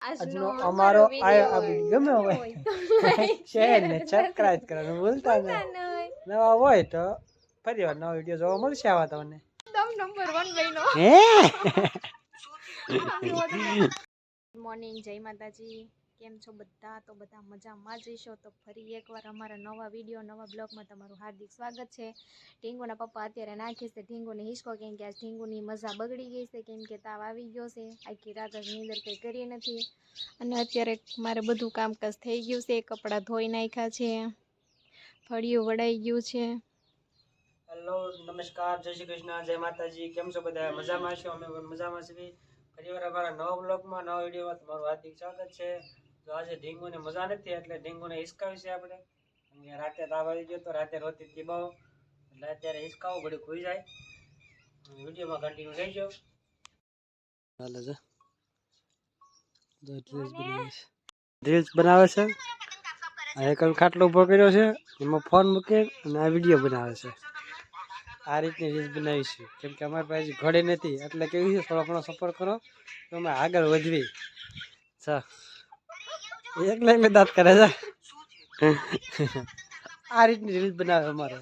આજનો અમારો આ વિડીયો ગમે હોય તો લાઈક શેર ને સબસ્ક્રાઇબ કરવાનું ભૂલતા નહીં. નવા હોય તો ફરીવાર નવો વિડીયો જોવા મળશે. આવા તમને નંબર 1 બહેનો મોર્નિંગ, જય માતાજી. કેમ છો બધા? તો બધા મજામાં જ હશો. તો ફરી એકવાર અમારા નવા વિડીયો નવા બ્લોગમાં તમારું હાર્દિક સ્વાગત છે. ઢીંગુના પપ્પા અત્યારે નાખીશ છે ઢીંગુની હિસકો, કેમ કે આ ઢીંગુની મજા બગડી ગઈ છે, કેમ કે તાવ આવી ગયો છે. આખી રાત જ નીંદર કંઈ કરી નથી અને અત્યારે મારે બધું કામકાજ થઈ ગયું છે. કપડાં ધોઈ નાખ્યા છે, ફળિયું વળાઈ ગયું છે. હેલો, નમસ્કાર, જય શ્રી કૃષ્ણ, જય માતાજી. કેમ છો બધા? મજામાં છો? અમે પણ મજામાં છીએ. ફરીવાર અમારા નવા બ્લોગમાં નવા વિડીયોમાં તમારું હાર્દિક સ્વાગત છે. તો આજે ઢીંગુને મજા નથી એટલે ઢીંગુને હિસકાવી છે આપણે. અને રાતે તાવ આવી ગયો તો રાતે રોતી હતી બહુ, એટલે અત્યારે હિસકાવો ઘડી ખુઈ જાય. વિડીયોમાં કન્ટિન્યુ થઈ જાઓ. ચાલે છે રીલ્સ બનાવે છે. એક ખાટલો ઉભો કર્યો છે, એમાં ફોન મૂકે અને આ વિડીયો બનાવે છે. આ રીતની રીલ્સ બનાવીશું, કેમ કે અમારી પાસે ઘોડે નથી એટલે કેવી છે, થોડો ઘણો સપોર્ટ કરો તો અમે આગળ વધવી. એકલે દાંત કરે છે. આ રીતની રીલ્સ બનાવે અમારે.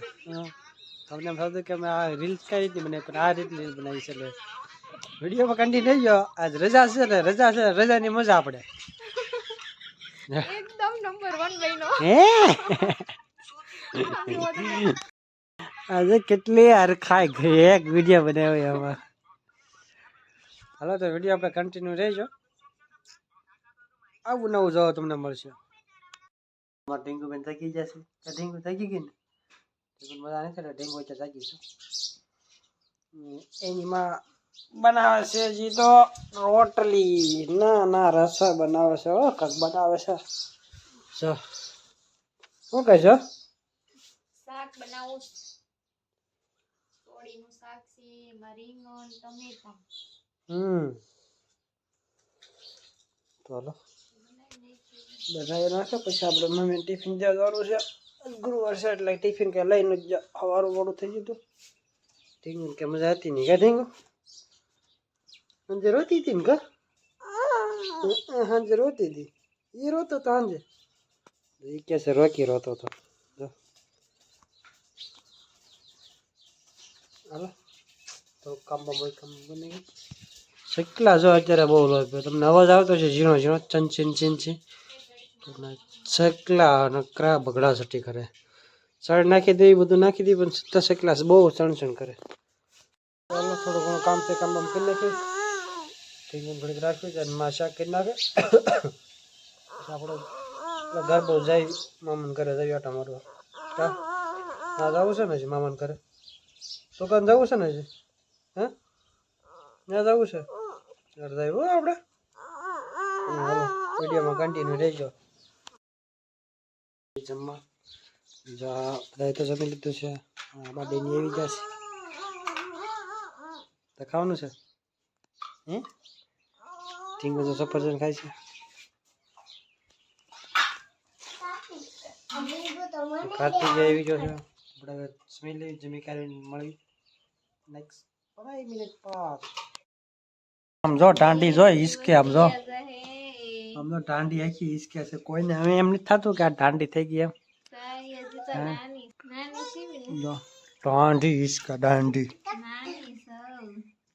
તમને એમ થતું કે અમે આ રીલ્સ કઈ રીતની બનાવી, પણ આ રીતની રીલ્સ બનાવી છે. એટલે વિડીયોમાં કન્ટિન્યુ થઈ ગયો. આજ રજા છે ને, રજા છે, રજાની મજા આપણે. એકદમ નંબર 1 બહેનો. આજે કેટલી હરખાઈ ગઈ એક વિડીયો બનાવ્યો એમાં. હાલો તો વિડીયો આપણે કન્ટિન્યુ રહેજો. આવું નવું જોવા તમને મળશે. અમારે ઢીંગુ બેન થકી જશે. ઢીંગુ થકી ગઈ ને મજા નથી કરે. ઢીંગુ તો થકી છે. એનીમાં બનાવે છે હજી તો રોટલી. ના રસોઈ બનાવે છે. કક બનાવે છે. શું કહે છો? શાક બનાવું. સોળીનું શાક છે, રીંગણ, ટમેટા. તો હાલો બનાવી નાખો. પછી આપણે મમ્મી ટિફિન જવાનું છે. ગુરુવાર છે એટલે ટિફિન કે લઈને જ સવારું મોડું થઈ ગયું હતું. ઢીંગુ કે મજા હતી નહીં. કા ઢીંગુ સાંજે રોતી હતી ને? કા સાંજે રોતી હતી. એ રોતો તો સાંજે. એ કે છે રોકી રોતો હતો. હાલો તો કામમાં બની ગઈ. શકલા જો અત્યારે બહુ લોહી પીવે. તમને અવાજ આવતો છે ઝીણો ઝીણો ચીન શકલા નકરા બગડા સટી કરે. સળ નાખી દે, બધું નાખી દે, પણ છતાં શકલા બહુ ચણચણ કરે. ચાલો થોડું ઘણું કામ છે, કામ કરી નાખીશ. ઢીંગુને ઘડીક રાખ્યું છે અને માં શાક કરી નાખે. આપણે ઘર બહુ જાય મામન કરે જઈ આટા મારવા. ના જવું છે ને હજી મામન કરે? દુકાન જવું છે ને હજી? હે ત્યાં જવું છે? ઘર જવું આપણે. હાલો વિડીયોમાં કન્ટિન્યુ રહેજો. જમવા બધા તો જમી લીધું છે. આમાં બેની આવી જશે તો ખાવાનું છે. ઢીંગુ તો સફરજન ખાય છે. કાર્તિક આવી ગયો છે. આપણે જમી લઈ, જમી કરીને મળી નેક્સ્ટ 5 મિનિટ બાદ. આમ જો દાંડી જો હિસકે. આમ જો દાંડી આખી હિસકે છે. કોઈને હવે એમ નથી થતું કે આ દાંડી થઈ ગઈ એમ. દાંડી હિસકા દાંડી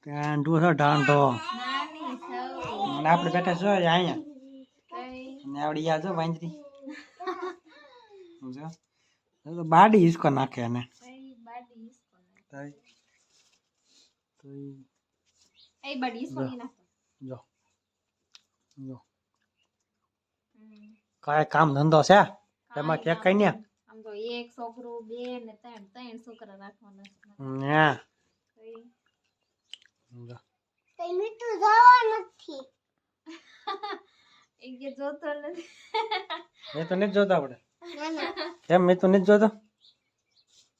દાંડો છે દાંડો. અને આપણે બેઠા છો અહીંયા અને આવડી યાદ જો વાંદરી બાડી હિસકો નાખે એને. જો જો કાંઈ કામ ધંધો છે એમાં ક્યાં કઈ ને. આમ તો એક છોકરું, બે ને ત્રણ છોકરા રાખવાના છે. કઈ મીઠું જોવા નથી. એ કે જોતો નથી. મેં તો નથી જોતા. આપણે કેમ મેં તો નથી જોતો?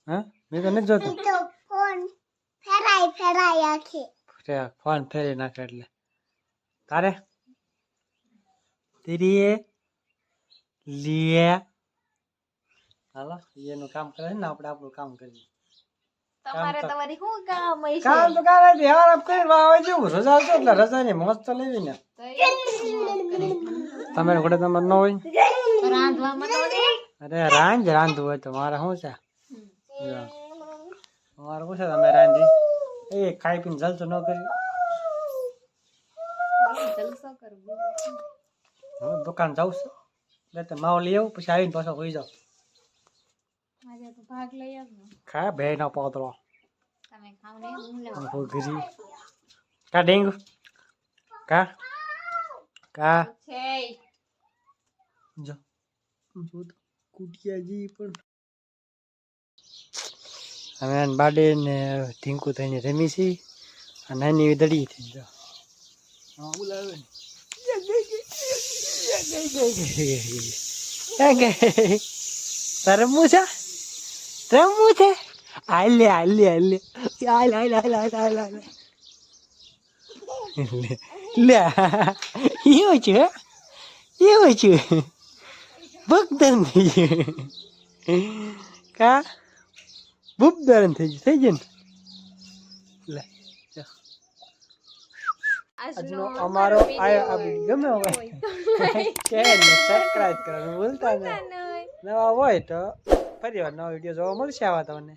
હા મેં તો નથી જોતો. ફોન ફેરાય આખે. ફોન ફેરી નાખે એટલે તારે તેરી લીએ. હાલો એનું કામ કરે ને આપણે આપણું કામ કરીએ. તમારે તમારી શું કામ હોય છે કામ તો કાલે થી આરામ કરીને વાવા જેવું રજા છે એટલે રજાની મોજ તો લેવી ને તો એ તમે ઘોડે તમારે ન હોય રાંધવામાં તો ને અરે રાંધવું હોય તો મારે શું છે મારે શું છે તમે રાંધી એ ખાઈ પીને જલસો ન કરી જલસો કરવું હવે દુકાન જાઉં છું બે તો માવો લઈ આવું પછી આવીને પાછો હોઈ જાવ આજે તો ભાગ લઈ આવજો ખા બે નો પોતળો તમે ખાવ ને હું લેવા ઘરી કા ડેંગુ કા કા છે જો જો તો કુટિયાજી પણ હવે બાડે ને ઢીંકુ થઈને રમી છે અને નાની વીદડી થઈ જો હા બોલાવે રમવું છે હાલે લે એવું છું ભગદન થઈ ગયું કા બુબદન થઈ ગયું લે આજનો અમારો આ ગમે હોય ચેનલ સબસ્ક્રાઇબ કરવાનું ભૂલતા નહીં નવા હોય તો ફરી વાર નવો વિડીયો જોવા મળશે આવા તમને